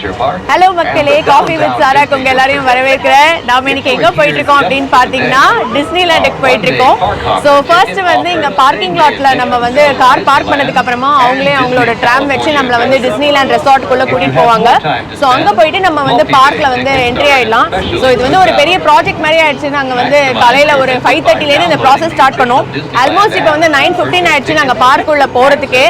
Hello மக்களே, coffee with சாரா உங்க எல்லாரையும் வரவேற்கிறேன். நாம இன்னைக்கு எங்க போயிட்டு இருக்கோம் அப்படின்னு பாத்தீங்கன்னா டிஸ்னிலேண்டுக்கு போயிட்டு இருக்கோம். ஸோ ஃபர்ஸ்ட் வந்து இங்க பார்க்கிங் லாட்ல நம்ம வந்து கார் பார்க் பண்ணதுக்கு அப்புறமா அவங்களே அவங்களோட ட்ராம் வச்சு நம்மள வந்து டிஸ்னிலேண்ட் ரெசார்ட்டுக்குள்ள கூட்டிட்டு போவாங்க. ஸோ அங்க போயிட்டு நம்ம வந்து பார்க்ல வந்து என்ட்ரி ஆயிடலாம். ஸோ இது வந்து ஒரு பெரிய ப்ராஜெக்ட் மாதிரி ஆயிடுச்சு. நாங்க வந்து காலையில ஒரு 5:30லேருந்து இந்த ப்ராசஸ் ஸ்டார்ட் பண்ணோம். ஆல்மோஸ்ட் இப்போ வந்து 9:15 ஆயிடுச்சு நாங்க பார்க்குள்ள போறதுக்கு.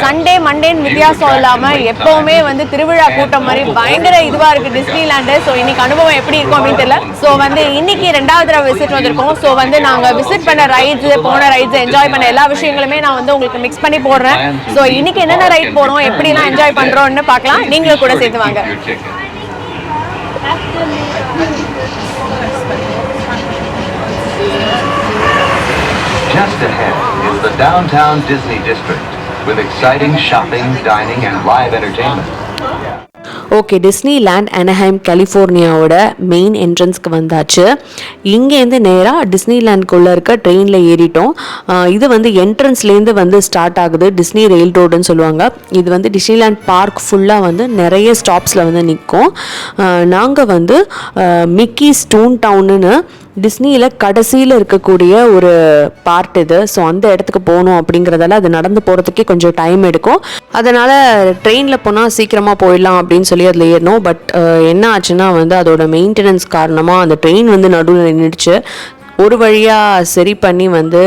சண்டே மண்டேன்னு வித்தியாசம் இல்லாம எப்பவுமே வந்து திருவிழா கூட்டம் மாதிரி பயங்கர இதுவா இருக்கு டிஸ்னிலேண்ட். ஸோ இன்னைக்கு அனுபவம் எப்படி இருக்கும் அப்படின்னு தெரியல. ஸோ வந்து இன்னைக்கு 2வது தடவை விசிட் வந்திருக்கோம். ஸோ வந்து நாங்க விசிட் பண்ண ரைட்ஸ், போன ரைட்ஸ், என்ஜாய் பண்ண எல்லா விஷயங்களுமே நான் வந்து உங்களுக்கு மிக்ஸ் பண்ணி போடுறேன். ஸோ இன்னைக்கு என்னென்ன ரைட் போறோம், எப்படிலாம் என்ஜாய் பண்றோம்னு பார்க்கலாம். நீங்களும் கூட சேர்த்து வாங்க. Just ahead is the downtown Disney district with exciting shopping, dining and live entertainment. Okay, Disneyland Anaheim கலிஃபோர்னியாவோட மெயின் என்ட்ரன்ஸ்க்கு வந்தாச்சு. இங்கேருந்து நேராக டிஸ்னிலேண்ட்குள்ளே இருக்க ட்ரெயினில் ஏறிட்டோம். இது வந்து என்ட்ரன்ஸ்லேருந்து வந்து ஸ்டார்ட் ஆகுது. டிஸ்னி ரெயில் ரோடுன்னு சொல்லுவாங்க. இது வந்து டிஸ்னிலேண்ட் பார்க் ஃபுல்லாக வந்து நிறைய ஸ்டாப்ஸில் வந்து நிற்கும். நாங்கள் வந்து மிக்கி ஸ்டூன் டவுன்னு டிஸ்னியில் கடைசியில் இருக்கக்கூடிய ஒரு பார்ட் இது. ஸோ அந்த இடத்துக்கு போகணும் அப்படிங்கிறதால அது நடந்து போகிறதுக்கே கொஞ்சம் டைம் எடுக்கும். அதனால் ட்ரெயினில் போனால் சீக்கிரமாக போயிடலாம் அப்படின்னு சொல்லி அதில் ஏறணும். பட் என்ன ஆச்சுன்னா வந்து அதோட மெயின்டெனன்ஸ் காரணமாக அந்த ட்ரெயின் வந்து நடுவில் நின்றுடுச்சு. ஒரு வழியாக சரி பண்ணி வந்து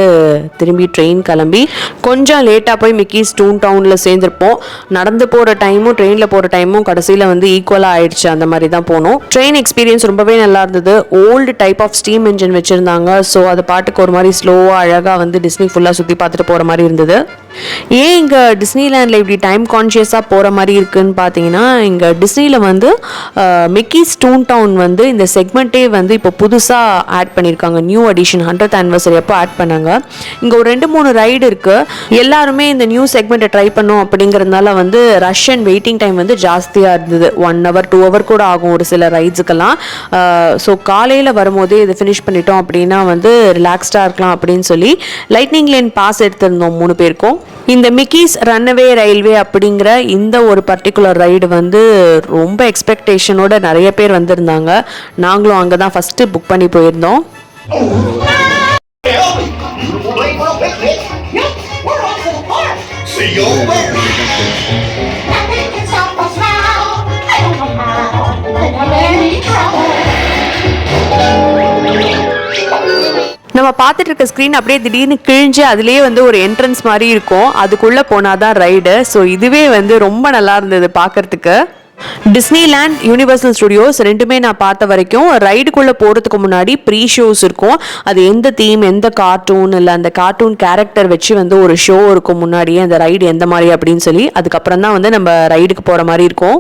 திரும்பி ட்ரெயின் கிளம்பி கொஞ்சம் லேட்டாக போய் மிக்கி ஸ்டூன் டவுனில் சேர்ந்துருப்போம். நடந்து போகிற டைமும் ட்ரெயினில் போகிற டைமும் கடைசியில் வந்து ஈக்குவலாக ஆயிடுச்சு. அந்த மாதிரி தான் போனோம். ட்ரெயின் எக்ஸ்பீரியன்ஸ் ரொம்பவே நல்லா இருந்தது. Old type of steam engine வச்சுருந்தாங்க. ஸோ அது பாட்டுக்கு ஒரு மாதிரி ஸ்லோவாக அழகாக வந்து டிஸ்னி ஃபுல்லாக சுற்றி பார்த்துட்டு போகிற மாதிரி இருந்தது. ஏன் இங்கே டிஸ்னிலேண்டில் இப்படி டைம் கான்ஷியஸாக போகிற மாதிரி இருக்குதுன்னு பார்த்தீங்கன்னா, இங்கே டிஸ்னியில் வந்து மிக்கி ஸ்டூன் டவுன் வந்து இந்த செக்மெண்ட்டே வந்து இப்போ புதுசாக ஆட் பண்ணியிருக்காங்க. நியூ அடிஷன் 100th anniversary அப்போ ஆட் பண்ணாங்க. இங்கே ஒரு 2-3 ரைடு இருக்குது. எல்லாருமே இந்த நியூ செக்மெண்ட்டை ட்ரை பண்ணோம் அப்படிங்கிறதுனால வந்து ரஷ் அண்ட் வெயிட்டிங் டைம் வந்து ஜாஸ்தியாக இருந்தது. 1 hour 2 hour கூட ஆகும் ஒரு சில ரைட்ஸுக்கெல்லாம். ஸோ காலையில் வரும்போதே இதை ஃபினிஷ் பண்ணிட்டோம் அப்படின்னா வந்து ரிலாக்ஸ்டாக இருக்கலாம் அப்படின்னு சொல்லி லைட்னிங் லேன் பாஸ் எடுத்திருந்தோம் 3 பேருக்கும். இந்த மிக்கிஸ் ரன்அவே ரயில்வே அப்படிங்கிற இந்த ஒரு பர்டிகுலர் ரைடு வந்து ரொம்ப எக்ஸ்பெக்டேஷனோட நிறைய பேர் வந்திருந்தாங்க. நாங்களும் அங்கே தான் ஃபஸ்ட்டு புக் பண்ணி போயிருந்தோம். நம்ம பார்த்துட்டு இருக்க ஸ்க்ரீன் அப்படியே திடீர்னு கிழிஞ்சு அதுலேயே வந்து ஒரு என்ட்ரன்ஸ் மாதிரி இருக்கும். அதுக்குள்ளே போனாதான் ரைடு. ஸோ இதுவே வந்து ரொம்ப நல்லா இருந்தது பார்க்கறதுக்கு. டிஸ்னிலேண்ட், யூனிவர்சல் ஸ்டுடியோஸ் ரெண்டுமே நான் பார்த்த வரைக்கும் ரைடுக்குள்ளே போகிறதுக்கு முன்னாடி ப்ரீ ஷோஸ் இருக்கும். அது எந்த தீம், எந்த கார்ட்டூன் இல்லை அந்த கார்ட்டூன் கேரக்டர் வச்சு வந்து ஒரு ஷோ இருக்கும் முன்னாடியே, அந்த ரைடு எந்த மாதிரி அப்படின்னு சொல்லி. அதுக்கப்புறம் தான் வந்து நம்ம ரைடுக்கு போகிற மாதிரி இருக்கும்.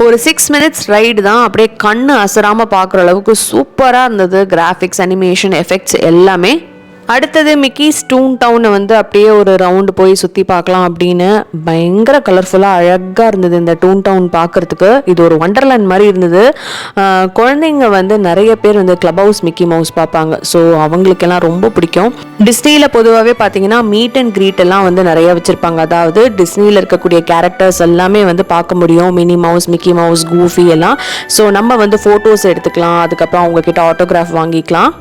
ஒரு 6 minutes ரைடு தான். அப்படியே கண்ணு அசராமல் பார்க்குற அளவுக்கு சூப்பராக இருந்தது. கிராஃபிக்ஸ், அனிமேஷன், எஃபெக்ட்ஸ் எல்லாமே. அடுத்தது மிக்கி ஸ்டூன் டவுனை வந்து அப்படியே ஒரு ரவுண்டு போய் சுற்றி பார்க்கலாம் அப்படின்னு பயங்கர கலர்ஃபுல்லாக அழகாக இருந்தது இந்த டூன் டவுன் பார்க்குறதுக்கு. இது ஒரு வண்டர்லேண்ட் மாதிரி இருந்தது. குழந்தைங்க வந்து நிறைய பேர் வந்து கிளப் ஹவுஸ் மிக்கி மவுஸ் பார்ப்பாங்க. ஸோ அவங்களுக்கெல்லாம் ரொம்ப பிடிக்கும். டிஸ்னியில் பொதுவாகவே பார்த்தீங்கன்னா மீட் அண்ட் க்ரீட் எல்லாம் வந்து நிறைய வச்சுருப்பாங்க. அதாவது டிஸ்னியில் இருக்கக்கூடிய கேரக்டர்ஸ் எல்லாமே வந்து பார்க்க முடியும். மினி மவுஸ், மிக்கி மவுஸ், கூஃபி எல்லாம். ஸோ நம்ம வந்து ஃபோட்டோஸ் எடுத்துக்கலாம். அதுக்கப்புறம் அவங்கக்கிட்ட ஆட்டோகிராஃப் வாங்கிக்கலாம்.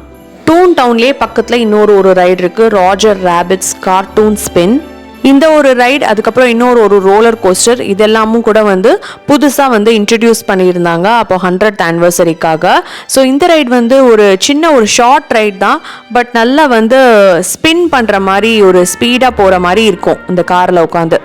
டூன் டவுன்லேயே பக்கத்தில் இன்னொரு ரைடு இருக்குது, ராஜர் ரேபிட்ஸ் கார்ட்டூன் ஸ்பின். இந்த ஒரு ரைட், அதுக்கப்புறம் இன்னொரு ரோலர் கோஸ்டர், இதெல்லாமும் கூட வந்து புதுசாக வந்து இன்ட்ரடியூஸ் பண்ணியிருந்தாங்க அப்போ 100th ஆனிவர்சரிக்காக. ஸோ இந்த ரைட் வந்து ஒரு சின்ன ஒரு ஷார்ட் ரைட் தான், பட் நல்லா வந்து ஸ்பின் பண்ணுற மாதிரி ஒரு ஸ்பீடாக போகிற மாதிரி இருக்கும் இந்த காரில் உட்காந்து.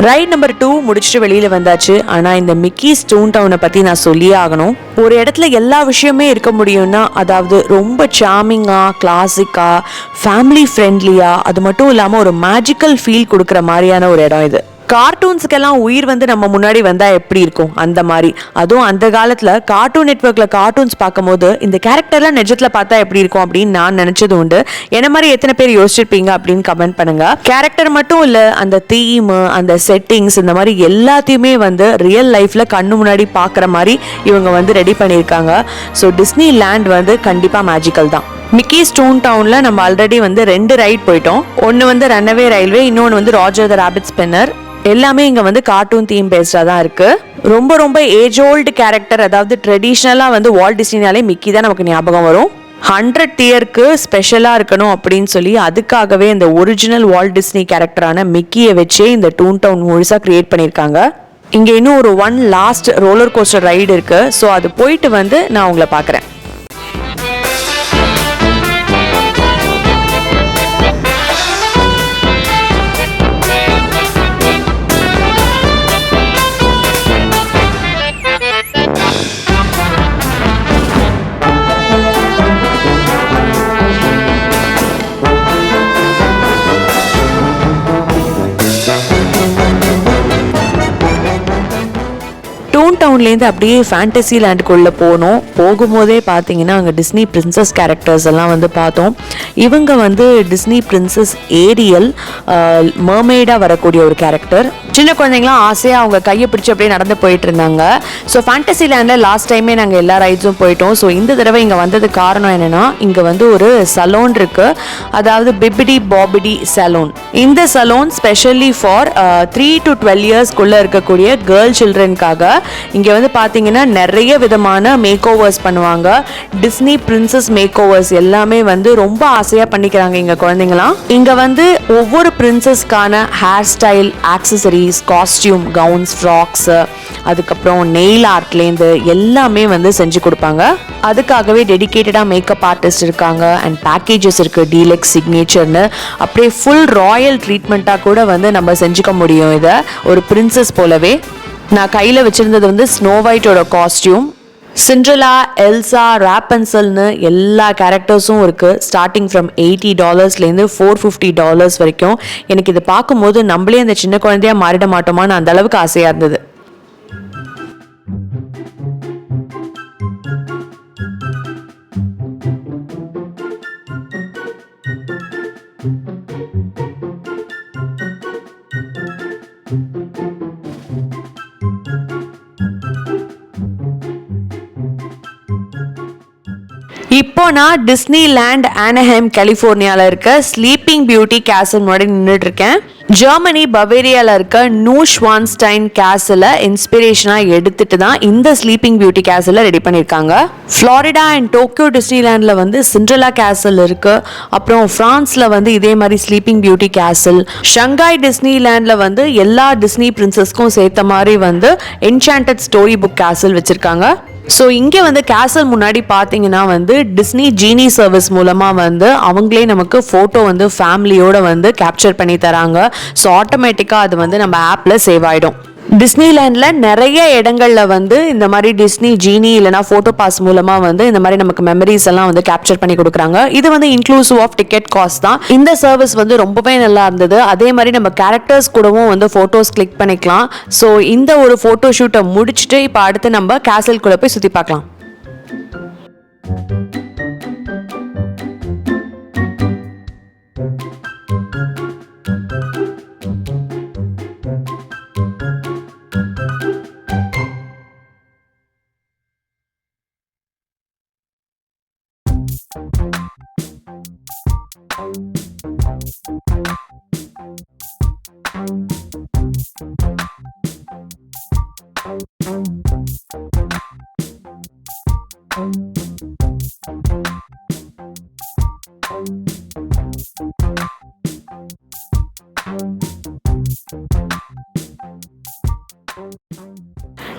ரைட் நம்பர் 2 முடிச்சுட்டு வெளியில் வந்தாச்சு. ஆனால் இந்த மிக்கிஸ் டூன் டவுனை பற்றி நான் சொல்லியே ஆகணும். ஒரு இடத்துல எல்லா விஷயமே இருக்க முடியும்னா, அதாவது ரொம்ப சார்மிங்காக, கிளாசிக்காக, ஃபேமிலி ஃப்ரெண்ட்லியாக, அது மட்டும் இல்லாமல் ஒரு மேஜிக்கல் ஃபீல் கொடுக்குற மாதிரியான ஒரு இடம் இது. கார்ட்டூன்ஸுக்கெல்லாம் உயிர் வந்து நம்ம முன்னாடி வந்தால் எப்படி இருக்கும் அந்த மாதிரி. அதுவும் அந்த காலத்தில் கார்ட்டூன் நெட்வொர்க்கில் கார்ட்டூன்ஸ் பார்க்கும்போது இந்த கேரக்டர்லாம் நிஜத்தில் பார்த்தா எப்படி இருக்கும் அப்படின்னு நான் நினச்சது உண்டு. என்ன மாதிரி எத்தனை பேர் யோசிச்சிருப்பீங்க அப்படின்னு கமெண்ட் பண்ணுங்க. கேரக்டர் மட்டும் இல்லை, அந்த தீம், அந்த செட்டிங்ஸ், இந்த மாதிரி எல்லாத்தையுமே வந்து ரியல் லைஃப்பில் கண்ணு முன்னாடி பார்க்குற மாதிரி இவங்க வந்து ரெடி பண்ணியிருக்காங்க. ஸோ டிஸ்னி லேண்ட் வந்து கண்டிப்பாக மேஜிக்கல் தான். மிக்கிஸ் டூன் டவுனில் நம்ம ஆல்ரெடி வந்து 2 ரைட் போயிட்டோம். ஒன்று வந்து ரன்அவே ரயில்வே, இன்னொன்று வந்து ராஜர் த ராபிட் ஸ்பின்னர். எல்லாமே இங்கே வந்து கார்ட்டூன் தீம் பேஸ்டாக தான் இருக்குது. ரொம்ப ஏஜ் ஓல்டு கேரக்டர், அதாவது ட்ரெடிஷ்னலாக வந்து வால்ட் டிஸ்னினாலே மிக்கி தான் நமக்கு ஞாபகம் வரும். 100th இயருக்கு ஸ்பெஷலாக இருக்கணும் அப்படின்னு சொல்லி அதுக்காகவே இந்த ஒரிஜினல் வால்ட் டிஸ்னி கேரக்டரான மிக்கியை வச்சே இந்த டூன் டவுன் முழுசாக க்ரியேட் பண்ணியிருக்காங்க. இங்கே இன்னும் ஒரு லாஸ்ட் ரோலர் கோஸ்டர் ரைடு இருக்குது. ஸோ அது போயிட்டு வந்து நான் உங்களை பார்க்குறேன். டவுன்லேருந்து அப்படியே ஃபேண்டசி லேண்டுக்குள்ளே போகும்போதே பார்த்தீங்கன்னா அங்கே டிஸ்னி பிரின்சஸ் கேரக்டர்ஸ் எல்லாம் வந்து பார்த்தோம். இவங்க வந்து டிஸ்னி பிரின்சஸ் ஏரியல், மர்மெய்டாக வரக்கூடிய ஒரு கேரக்டர். சின்ன குழந்தைங்களாம் ஆசையாக அவங்க கையை பிடிச்சி அப்படியே நடந்து போயிட்டு இருந்தாங்க. ஸோ ஃபேண்டசி லேண்டில் லாஸ்ட் டைமே நாங்கள் எல்லா ரைட்ஸும் போயிட்டோம். ஸோ இந்த தடவை இங்கே வந்ததுக்கு காரணம் என்னென்னா, இங்கே வந்து ஒரு சலூன் இருக்குது, அதாவது பிபிடி பாபிடி சலூன். இந்த சலூன் ஸ்பெஷலி ஃபார் 3 to 12 இயர்ஸ்க்குள்ளே இருக்கக்கூடிய கேர்ள் சில்ட்ரனுக்காக. இங்கே வந்து பார்த்தீங்கன்னா நிறைய விதமான மேக் ஓவர்ஸ் பண்ணுவாங்க. டிஸ்னி பிரின்சஸ் மேக் ஓவர்ஸ் எல்லாமே வந்து ரொம்ப ஆசையாக பண்ணிக்கிறாங்க இங்கே குழந்தைங்களாம். இங்கே வந்து ஒவ்வொரு பிரின்சஸ்க்கான hair style, accessories, costume, gowns, frocks, அதுக்கப்புறம் நெயில் ஆர்ட்லேருந்து எல்லாமே வந்து செஞ்சு கொடுப்பாங்க. அதுக்காகவே டெடிக்கேட்டடாக மேக்கப் ஆர்டிஸ்ட் இருக்காங்க அண்ட் பேக்கேஜஸ் இருக்குது, டீலக்ஸ், சிக்னேச்சர்னு. அப்படியே ஃபுல் ராயல் ட்ரீட்மெண்ட்டாக கூட வந்து நம்ம செஞ்சுக்க முடியும் இதை ஒரு பிரின்சஸ் போலவே. நான் கையில் வச்சுருந்தது வந்து ஸ்னோ ஒயிட்டோட காஸ்டியூம். சிண்ட்ரெலா, எல்சா, ராப்பன்சல்னு எல்லா கேரக்டர்ஸும் இருக்குது. ஸ்டார்டிங் ஃப்ரம் $80 $450 வரைக்கும். எனக்கு இதை பார்க்கும்போது நம்மளே அந்த சின்ன குழந்தையாக மாறிட மாட்டோமான்னு அந்த அளவுக்கு ஆசையாக இருந்தது. இப்போ நான் டிஸ்னி லேண்ட் ஆனஹைம் கலிஃபோர்னியாவில் இருக்க ஸ்லீப்பிங் பியூட்டி கேசல் முன்னாடி நின்றுட்டு இருக்கேன். ஜெர்மனி பவேரியாவில் இருக்க நியூஷ்வான்ஸ்டைன் கேசலை இன்ஸ்பிரேஷனாக எடுத்துட்டு தான் இந்த ஸ்லீப்பிங் பியூட்டி கேசலை ரெடி பண்ணியிருக்காங்க. ஃப்ளாரிடா அண்ட் டோக்கியோ டிஸ்னிலேண்டில் வந்து சிண்ட்ரெலா கேசல் இருக்குது. அப்புறம் ஃப்ரான்ஸில் வந்து இதே மாதிரி ஸ்லீப்பிங் பியூட்டி கேசல். ஷங்காய் டிஸ்னிலேண்டில் வந்து எல்லா டிஸ்னி பிரின்சஸ்க்கும் சேர்த்த மாதிரி வந்து என்சாண்டட் ஸ்டோரி புக் கேசல் வச்சுருக்காங்க. ஸோ இங்கே வந்து கேசல் முன்னாடி பார்த்தீங்கன்னா வந்து டிஸ்னி ஜீனி சர்வீஸ் மூலமாக வந்து அவங்களே நமக்கு ஃபோட்டோ வந்து ஃபேமிலியோடு வந்து கேப்சர் பண்ணி தராங்க. ஸோ ஆட்டோமேட்டிக்காக அது வந்து நம்ம ஆப்பில் சேவ் ஆகிடும். டிஸ்னிலேண்டில் நிறைய இடங்களில் வந்து இந்த மாதிரி டிஸ்னி ஜீனி இல்லைனா ஃபோட்டோ பாஸ் மூலமாக வந்து இந்த மாதிரி நமக்கு மெமரிஸ் எல்லாம் வந்து கேப்சர் பண்ணி கொடுக்குறாங்க. இது வந்து இன்க்ளூசிவ் ஆஃப் டிக்கெட் காஸ்ட் தான். இந்த சர்வீஸ் வந்து ரொம்பவே நல்லா இருந்தது. அதே மாதிரி நம்ம கேரக்டர்ஸ் கூடவும் வந்து ஃபோட்டோஸ் கிளிக் பண்ணிக்கலாம். ஸோ இந்த ஒரு ஃபோட்டோ ஷூட்டை முடிச்சுட்டு இப்போ அடுத்து நம்ம கேசல்குள்ளே போய் சுற்றி பார்க்கலாம்.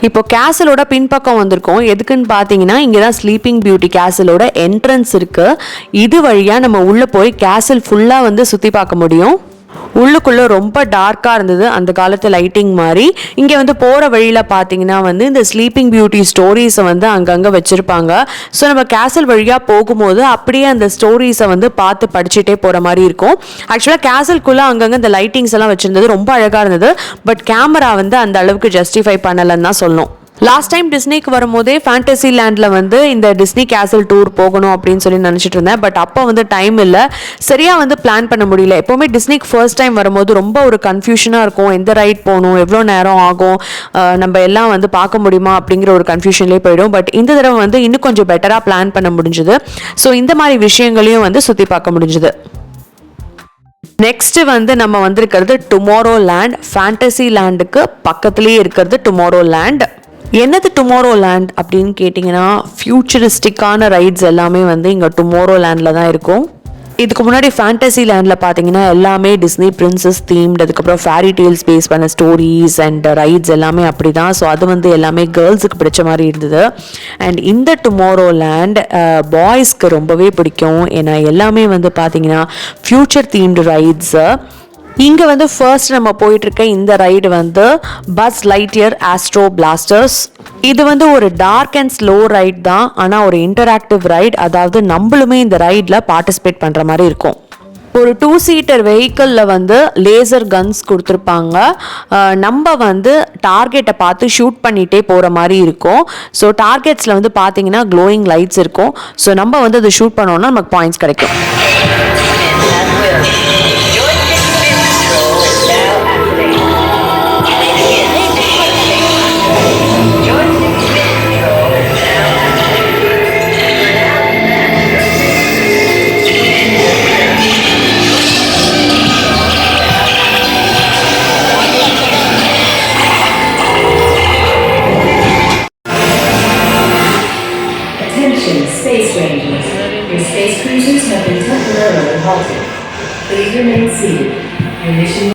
இப்போ கேசலோட பின்பக்கம் வந்திருக்கோம். எதுக்குன்னு பார்த்தீங்கன்னா இங்கே தான் ஸ்லீப்பிங் பியூட்டி கேசலோட என்ட்ரன்ஸ் இருக்குது. இது வழியாக நம்ம உள்ளே போய் கேசல் ஃபுல்லாக வந்து சுற்றி பார்க்க முடியும். உள்ளுக்குள்ளே ரொம்ப டார்க்காக இருந்தது அந்த காலத்து லைட்டிங் மாதிரி. இங்கே வந்து போகிற வழியில் பார்த்தீங்கன்னா வந்து இந்த ஸ்லீப்பிங் பியூட்டி ஸ்டோரிஸை வந்து அங்கங்கே வச்சுருப்பாங்க. ஸோ நம்ம கேசல் வழியாக போகும்போது அப்படியே அந்த ஸ்டோரிஸை வந்து பார்த்து படிச்சுட்டே போகிற மாதிரி இருக்கும். ஆக்சுவலாக கேசல்குள்ளே அங்கங்கே இந்த லைட்டிங்ஸ் எல்லாம் வச்சுருந்தது ரொம்ப அழகாக இருந்தது. பட் கேமரா வந்து அந்த அளவுக்கு ஜஸ்டிஃபை பண்ணலைன்னு தான் சொல்லணும். லாஸ்ட் டைம் டிஸ்னிக்கு வரும்போதே ஃபேண்டசி லேண்டில் வந்து இந்த டிஸ்னி கேசல் டூர் போகணும் அப்படின்னு சொல்லி நினச்சிட்டு இருந்தேன். பட் அப்போ வந்து டைம் இல்லை, சரியாக வந்து பிளான் பண்ண முடியல. எப்போவுமே டிஸ்னிக்கு ஃபர்ஸ்ட் டைம் வரும்போது ரொம்ப ஒரு கன்ஃபியூஷனாக இருக்கும். எந்த ரைட் போகணும், எவ்வளோ நேரம் ஆகும், நம்ம எல்லாம் வந்து பார்க்க முடியுமா அப்படிங்கிற ஒரு கன்ஃபியூஷன்லேயே போயிடும். பட் இந்த தடவை வந்து இன்னும் கொஞ்சம் பெட்டராக பிளான் பண்ண முடிஞ்சுது. ஸோ இந்த மாதிரி விஷயங்களையும் வந்து சுற்றி பார்க்க முடிஞ்சுது. நெக்ஸ்ட் வந்து நம்ம வந்திருக்கிறது டுமாரோ லேண்ட். ஃபேண்டசி லேண்டுக்கு பக்கத்துலேயே இருக்கிறது டுமாரோ லேண்ட். என்னது டுமாரோ லேண்ட் அப்படின்னு கேட்டிங்கன்னா ஃபியூச்சரிஸ்டிக்கான ரைட்ஸ் எல்லாமே வந்து இங்கே டுமாரோ லேண்டில் தான் இருக்கும். இதுக்கு முன்னாடி ஃபேண்டசி லேண்டில் பார்த்தீங்கன்னா எல்லாமே டிஸ்னி பிரின்சஸ் தீம்டு, அதுக்கப்புறம் ஃபேரி டெய்ல்ஸ் பேஸ் பண்ண ஸ்டோரிஸ் அண்ட் ரைட்ஸ் எல்லாமே அப்படி தான். ஸோ அது வந்து எல்லாமே கேர்ள்ஸுக்கு பிடிச்ச மாதிரி இருந்தது. அண்ட் இந்த டுமாரோ லேண்ட் பாய்ஸ்க்கு ரொம்பவே பிடிக்கும். ஏன்னா எல்லாமே வந்து பார்த்தீங்கன்னா ஃபியூச்சர் தீம்டு ரைட்ஸு. இங்கே வந்து ஃபர்ஸ்ட் நம்ம போயிட்டுருக்க இந்த ரைடு வந்து பஸ் லைட்டியர் ஆஸ்ட்ரோ பிளாஸ்டர்ஸ். இது வந்து ஒரு டார்க் அண்ட் ஸ்லோ ரைட் தான், ஆனால் ஒரு இன்டராக்டிவ் ரைட். அதாவது நம்மளுமே இந்த ரைடில் பார்ட்டிசிபேட் பண்ணுற மாதிரி இருக்கும். ஒரு 2 சீட்டர் வெஹிக்கிளில் வந்து லேசர் கன்ஸ் கொடுத்துருப்பாங்க. நம்ம வந்து டார்கெட்டை பார்த்து ஷூட் பண்ணிகிட்டே போகிற மாதிரி இருக்கும். ஸோ டார்கெட்ஸில் வந்து பார்த்தீங்கன்னா க்ளோயிங் லைட்ஸ் இருக்கும். ஸோ நம்ம வந்து அதை ஷூட் பண்ணோன்னா நமக்கு பாயிண்ட்ஸ் கிடைக்கும். Space Rangers, your space cruisers have been temporarily halted. Please remain seated. Your mission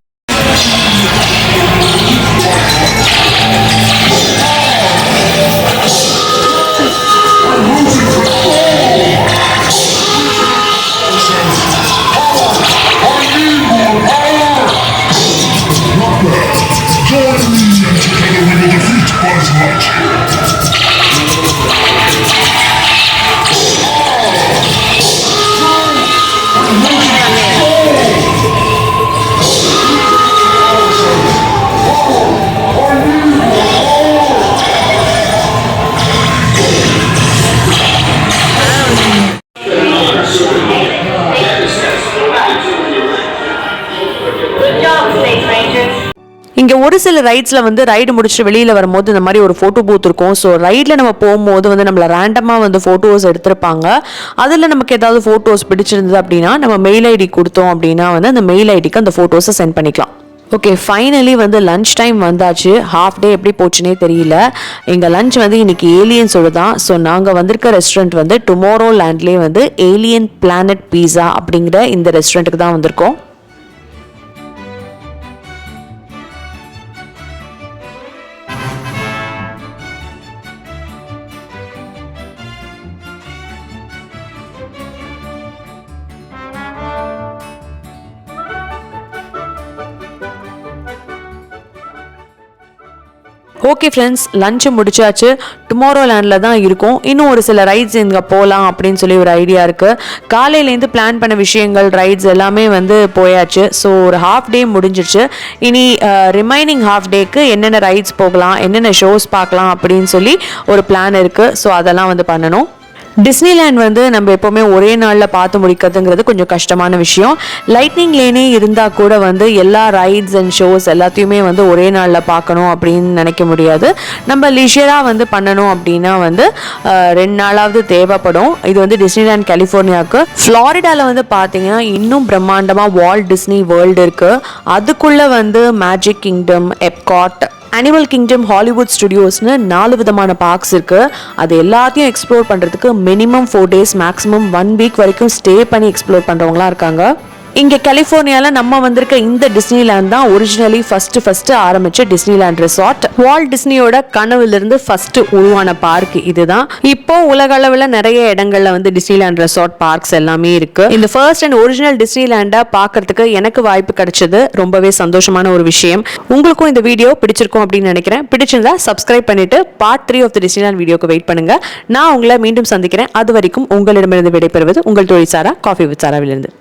இங்கே ஒரு சில ரைட்ஸில் வந்து ரைடு முடிச்சுட்டு வெளியில் வரும்போது இந்த மாதிரி ஒரு ஃபோட்டோ பூத் இருக்கும். ஸோ ரைடில் நம்ம போகும்போது வந்து நம்மளை ரேண்டமாக வந்து ஃபோட்டோஸ் எடுத்திருப்பாங்க. அதில் நமக்கு ஏதாவது ஃபோட்டோஸ் பிடிச்சிருந்தது அப்படின்னா நம்ம மெயில் ஐடி கொடுத்தோம் அப்படின்னா வந்து அந்த மெயில் ஐடிக்கு அந்த ஃபோட்டோஸை சென்ட் பண்ணிக்கலாம். ஓகே, ஃபைனலி வந்து லன்ச் டைம் வந்தாச்சு. ஹாஃப் டே எப்படி போச்சுன்னே தெரியல. எங்கள் லன்ச் வந்து இன்னைக்கு ஏலியன்ஸோடு தான். ஸோ நாங்கள் வந்திருக்க ரெஸ்டாரண்ட் வந்து டுமாரோ லேண்ட்லேயே வந்து ஏலியன் பிளானட் பீஸா அப்படிங்கிற இந்த ரெஸ்டாரண்ட்டுக்கு தான் வந்திருக்கோம். ஓகே ஃப்ரெண்ட்ஸ், லஞ்சு முடிச்சாச்சு. டுமாரோ லேண்டில் தான் இருக்கும். இன்னும் ஒரு சில ரைட்ஸ் இங்கே போகலாம் அப்படின்னு சொல்லி ஒரு ஐடியா இருக்குது. காலையிலேருந்து பிளான் பண்ண விஷயங்கள் ரைட்ஸ் எல்லாமே வந்து போயாச்சு. ஸோ ஒரு ஹாஃப் டே முடிஞ்சிருச்சு. இனி ரிமைனிங் ஹாஃப் டேக்கு என்னென்ன ரைட்ஸ் போகலாம், என்னென்ன ஷோஸ் பார்க்கலாம் அப்படின்னு சொல்லி ஒரு பிளான் இருக்குது. ஸோ அதெல்லாம் வந்து பண்ணணும். டிஸ்னிலேண்ட் வந்து நம்ம எப்போவுமே ஒரே நாளில் பார்த்து முடிக்கிறதுங்கிறது கொஞ்சம் கஷ்டமான விஷயம். லைட்னிங் லேனே இருந்தால் கூட வந்து எல்லா ரைட்ஸ் அண்ட் ஷோஸ் எல்லாத்தையுமே வந்து ஒரே நாளில் பார்க்கணும் அப்படின்னு நினைக்க முடியாது. நம்ம லிஷராக வந்து பண்ணணும் அப்படின்னா வந்து 2 நாளாவது தேவைப்படும். இது வந்து டிஸ்னிலேண்ட் கலிஃபோர்னியாவுக்கு. ஃப்ளாரிடாவில் வந்து பார்த்தீங்கன்னா இன்னும் பிரம்மாண்டமாக வால்ட் டிஸ்னி வேர்ல்டு இருக்குது. அதுக்குள்ளே வந்து magic kingdom, Epcot, animal kingdom, Hollywood ஸ்டுடியோஸ்னு 4 விதமான பார்க்ஸ் இருக்குது. அது எல்லாத்தையும் எக்ஸ்ப்ளோர் பண்ணுறதுக்கு மினிமம் 4 days, மேக்ஸிமம் 1 week வரைக்கும் ஸ்டே பண்ணி எக்ஸ்ப்ளோர் பண்ணுறவங்களாம் இருக்காங்க. இங்கே கலிஃபோர்னியாவில் நம்ம வந்திருக்க இந்த டிஸ்னிலேண்ட் தான் ஒரிஜினலி ஃபஸ்ட்டு ஆரம்பித்த டிஸ்னிலேண்ட் ரிசார்ட். வால்ட் டிஸ்னியோட கனவுலேருந்து ஃபஸ்ட்டு உருவான பார்க் இதுதான். இப்போ உலக அளவில் நிறைய இடங்கள்ல வந்து டிஸ்னிலேண்ட் ரிசார்ட் பார்க்ஸ் எல்லாமே இருக்கு. இந்த ஃபர்ஸ்ட் அண்ட் ஒரிஜினல் டிஸ்னிலேண்டை பார்க்கறதுக்கு எனக்கு வாய்ப்பு கிடைச்சது ரொம்பவே சந்தோஷமான ஒரு விஷயம். உங்களுக்கும் இந்த வீடியோ பிடிச்சிருக்கும் அப்படின்னு நினைக்கிறேன். பிடிச்சிருந்தா சப்ஸ்கிரைப் பண்ணிட்டு பார்ட் 3 ஆஃப் த டிஸ்னிலேண்ட் வீடியோக்கு வெயிட் பண்ணுங்க. நான் உங்களை மீண்டும் சந்திக்கிறேன். அது வரைக்கும் உங்களிடமிருந்து விடைபெறுவது உங்கள் தோழி சாரா, காஃபி வித் சாராவிலிருந்து.